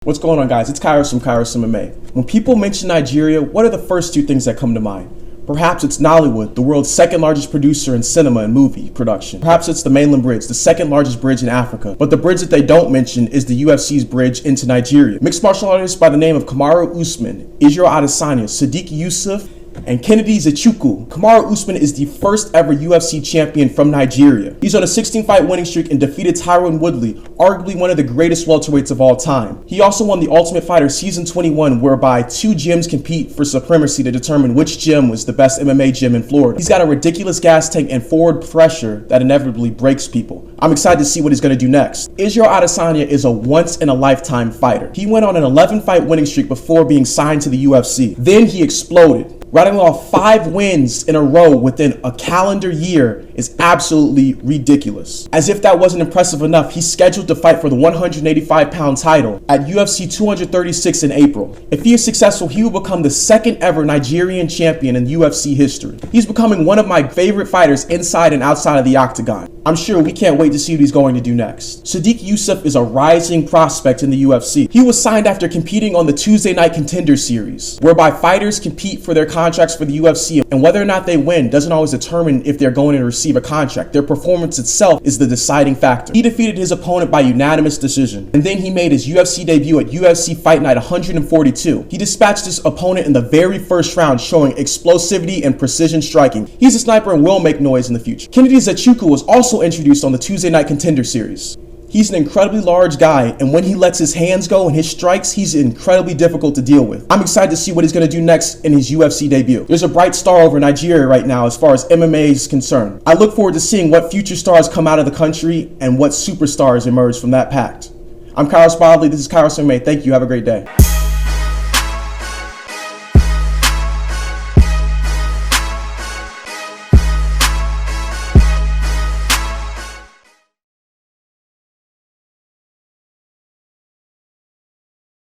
What's going on, guys? It's Kairos from Kairos MMA. When people mention Nigeria, what are the first two things that come to mind? Perhaps it's Nollywood, the world's second largest producer in cinema and movie production. Perhaps it's the Mainland Bridge, the second largest bridge in Africa. But the bridge that they don't mention is the UFC's bridge into Nigeria. Mixed martial artists by the name of Kamaru Usman, Adesanya, Sodiq Yusuff, and Kennedy Zechukwu. Kamaru Usman is the first ever UFC champion from Nigeria. He's on a 16-fight winning streak and defeated Tyron Woodley, arguably one of the greatest welterweights of all time. He also won the Ultimate Fighter Season 21, whereby two gyms compete for supremacy to determine which gym was the best MMA gym in Florida. He's got a ridiculous gas tank and forward pressure that inevitably breaks people. I'm excited to see what he's going to do next. Adesanya is a once-in-a-lifetime fighter. He went on an 11-fight winning streak before being signed to the UFC. Then he exploded. Rattling off 5 wins in a row within a calendar year is absolutely ridiculous. As if that wasn't impressive enough, he's scheduled to fight for the 185-pound title at UFC 236 in April. If he is successful, he will become the second ever Nigerian champion in UFC history. He's becoming one of my favorite fighters inside and outside of the octagon. I'm sure we can't wait to see what he's going to do next. Sodiq Yusuff is a rising prospect in the UFC. He was signed after competing on the Tuesday Night Contender Series, whereby fighters compete for their contracts for the UFC, and whether or not they win doesn't always determine if they're going to receive a contract. Their performance itself is the deciding factor. He defeated his opponent by unanimous decision, and then he made his UFC debut at UFC Fight Night 142. He dispatched his opponent in the very first round, showing explosivity and precision striking. He's a sniper and will make noise in the future. Kennedy Zechukwu was also introduced on the Tuesday Night Contender Series. He's an incredibly large guy, and when he lets his hands go and his strikes, he's incredibly difficult to deal with. I'm excited to see what he's going to do next in his UFC debut. There's a bright star over Nigeria right now as far as MMA is concerned. I look forward to seeing what future stars come out of the country and what superstars emerge from that pact. I'm Kairos Bodley. This is Kairos MMA. Thank you. Have a great day.